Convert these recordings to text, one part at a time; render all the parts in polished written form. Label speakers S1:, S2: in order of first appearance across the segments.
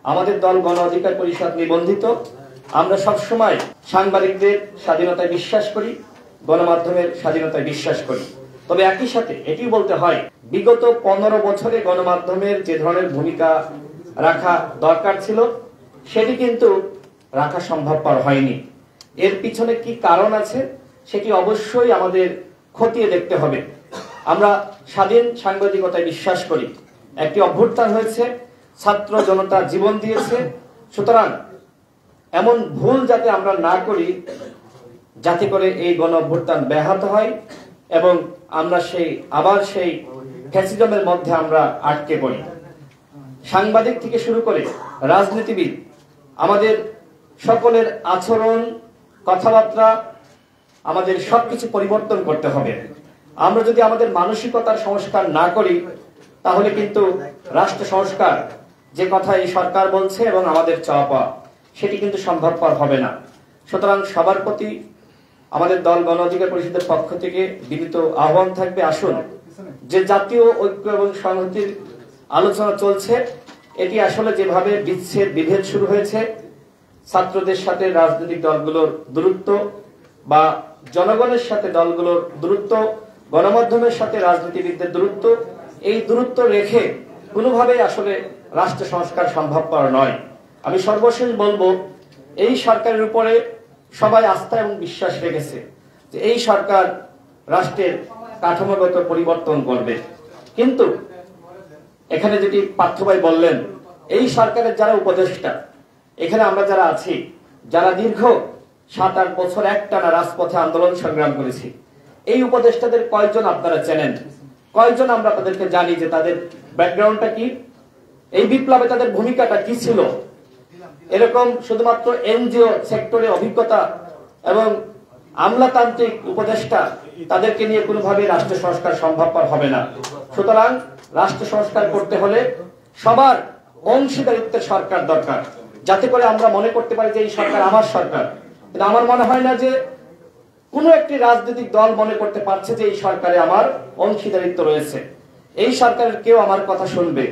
S1: আমাদের দল গণ অধিকার পরিষদ নিবন্ধিত। আমরা সবসময় সাংবাদিকদের স্বাধীনতায় বিশ্বাস করি, গণমাধ্যমের স্বাধীনতায় বিশ্বাস করি। তবে একই সাথে এটি বলতে হয়, বিগত 15 বছরে গণমাধ্যমের যে ধরনের ভূমিকা রাখা দরকার ছিল সেটি কিন্তু রাখা সম্ভবপর হয়নি। এর পিছনে কি কারণ আছে সেটি অবশ্যই আমাদের খতিয়ে দেখতে হবে। আমরা স্বাধীন সাংবাদিকতায় বিশ্বাস করি। একটি অভ্যুত্থান হয়েছে, ছাত্র জনতা জীবন দিয়েছে, সুতরাং এমন ভুল যাতে আমরা না করি যাতে করে এই গণ অভ্যুত্থান ব্যাহত হয় এবং আমরা আবার সেই ফ্যাসিজমের মধ্যে আমরা আটকে পড়ি। সাংবাদিক থেকে শুরু করে রাজনীতিবিদ, আমাদের সকলের আচরণ, কথাবার্তা, আমাদের সবকিছু পরিবর্তন করতে হবে। আমরা যদি আমাদের মানসিকতার সংস্কার না করি তাহলে কিন্তু রাষ্ট্র সংস্কার যে কথা এই সরকার বলছে এবং আমাদের চাওয়া সেটি কিন্তু সম্ভবপর হবে না। সুতরাং সবার প্রতি আমাদের দল গণ অধিকার পরিষদের পক্ষ থেকে বিনীত আহ্বান থাকবে, আসুন যে জাতীয় ঐক্য এবং সংহতির আলোচনা চলছে এটি আসলে যেভাবে বিভেদ শুরু হয়েছে, ছাত্রদের সাথে রাজনৈতিক দলগুলোর দূরত্ব বা জনগণের সাথে দলগুলোর দূরত্ব, গণমাধ্যমের সাথে রাজনীতিবিদদের দূরত্ব, এই দূরত্ব রেখে কোনোভাবেই আসলে রাষ্ট্র সংস্কার সম্ভবপর নয়। আমি সর্বশেষ বলবো, এই সরকারের উপরে সবাই আস্থা এবং বিশ্বাস রেখেছে যে এই সরকার রাষ্ট্রের কাঠামোগত পরিবর্তন করবে। কিন্তু এখানে যেটি পার্থ ভাই বললেন, এই সরকারের যারা উপদেষ্টা, এখানে আমরা যারা আছি, যারা দীর্ঘ 7-8 বছর একটানা রাজপথে আন্দোলন সংগ্রাম করেছি, এই উপদেষ্টাদের কয়জন আপনারা চেনেন? কয়জন আমরা তাদেরকে জানি যে তাদের ব্যাকগ্রাউন্ডটা কি, এই বিপ্লবে তাদের ভূমিকাটা কি ছিল? এরকম শুধুমাত্র এনজিও সেক্টরে অভিজ্ঞতা এবং আমলাতান্ত্রিক উপদেষ্টা, তাদেরকে নিয়ে কোনোভাবে রাষ্ট্র সংস্কার সম্ভবপর হবে না। সুতরাং রাষ্ট্র সংস্কার করতে হলে সবার অংশীদারিত্বের সরকার দরকার, যাতে করে আমরা মনে করতে পারি যে এই সরকার আমার সরকার। কিন্তু আমার মনে হয় না যে কোন একটি রাজনৈতিক দল মনে করতে পারছে যে এই সরকারে আমার অংশীদারিত্ব রয়েছে। এই সরকারের কেউ আমার কথা শুনবে,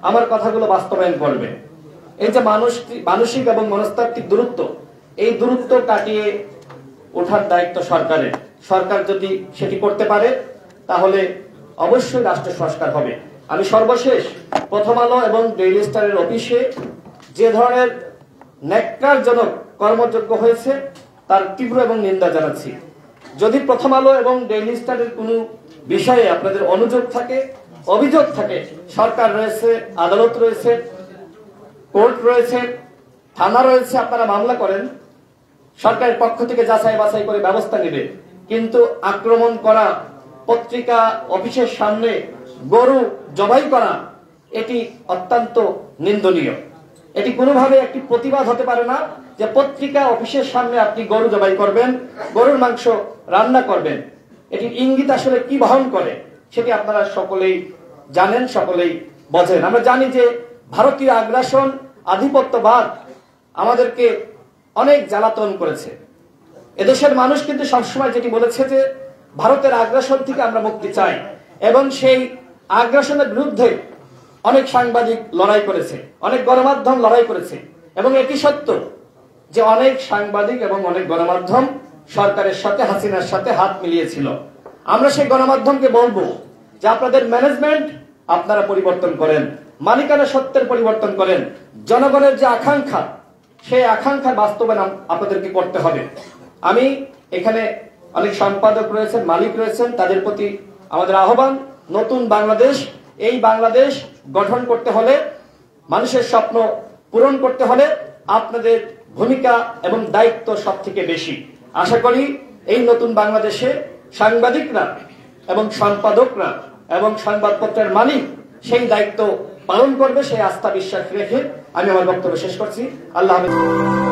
S1: আমার কথাগুলো বাস্তবায়ন করবে। এই যে মানসিক এবং মনস্তাত্ত্বিক দূরত্ব, এই দূরত্ব কাটিয়ে ওঠার দায়িত্ব সরকারের। সরকার যদি সেটি করতে পারে তাহলে অবশ্যই রাষ্ট্র সংস্কার হবে। আমি সর্বশেষ প্রথম আলো এবং ডেইলি স্টারের অফিসে যে ধরনের ন্যাক্কারজনক কর্মযোগ্য হয়েছে তার তীব্র এবং নিন্দা জানাচ্ছি। যদি প্রথম আলো এবং ডেইলি স্টারের কোনো বিষয়ে আপনাদের অনুযোগ থাকে, অভিযোগ থাকে, সরকার রয়েছে, আদালত রয়েছে, কোর্ট রয়েছে, থানা রয়েছে, আপনারা মামলা করেন, সরকারের পক্ষ থেকে যাচাই বাছাই করে ব্যবস্থা নেবে। কিন্তু আক্রমণ করা, পত্রিকা অফিসের সামনে গরু জবাই করা, এটি অত্যন্ত নিন্দনীয়। এটি কোনোভাবে একটি প্রতিবাদ হতে পারে না যে পত্রিকা অফিসের সামনে আপনি গরু জবাই করবেন, গরুর মাংস রান্না করবেন। এটি ইঙ্গিত আসলে কি বহন করে সেটি আপনারা সকলেই জানেন, সকলেই বোঝেন। আমরা জানি যে ভারতীয় আগ্রাসন, আধিপত্যবাদ আমাদেরকে অনেক জ্বালাতন করেছে। এদেশের মানুষ কিন্তু সবসময় যেটি বলেছে যে ভারতের আগ্রাসন থেকে আমরা মুক্তি চাই, এবং সেই আগ্রাসনের বিরুদ্ধে অনেক সাংবাদিক লড়াই করেছে, অনেক গণমাধ্যম লড়াই করেছে। এবং এটি সত্য যে অনেক সাংবাদিক এবং অনেক গণমাধ্যম সরকারের সাথে, হাসিনার সাথে হাত মিলিয়েছিল। আমরা সেই গণমাধ্যমকে বলবো যে আপনাদের ম্যানেজমেন্ট আপনারা পরিবর্তন করেন, মালিকানা সত্ত্বের পরিবর্তন করেন। জনগণের যে আকাঙ্ক্ষা, সেই আকাঙ্ক্ষার বাস্তবায়ন আপনাদেরকে করতে হবে। আমি এখানে অনেক সম্পাদক রয়েছেন, মালিক রয়েছেন, তাদের প্রতি আমাদের আহ্বান, নতুন বাংলাদেশ, এই বাংলাদেশ গঠন করতে হলে, মানুষের স্বপ্ন পূরণ করতে হলে আপনাদের ভূমিকা এবং দায়িত্ব সব থেকে বেশি। আশা করি এই নতুন বাংলাদেশে সাংবাদিকরা এবং সম্পাদকরা এবং সংবাদপত্রের মালিক সেই দায়িত্ব পালন করবে, সেই আস্থা বিশ্বাস রেখে আমি আমার বক্তব্য শেষ করছি। আল্লাহ হাফেজ।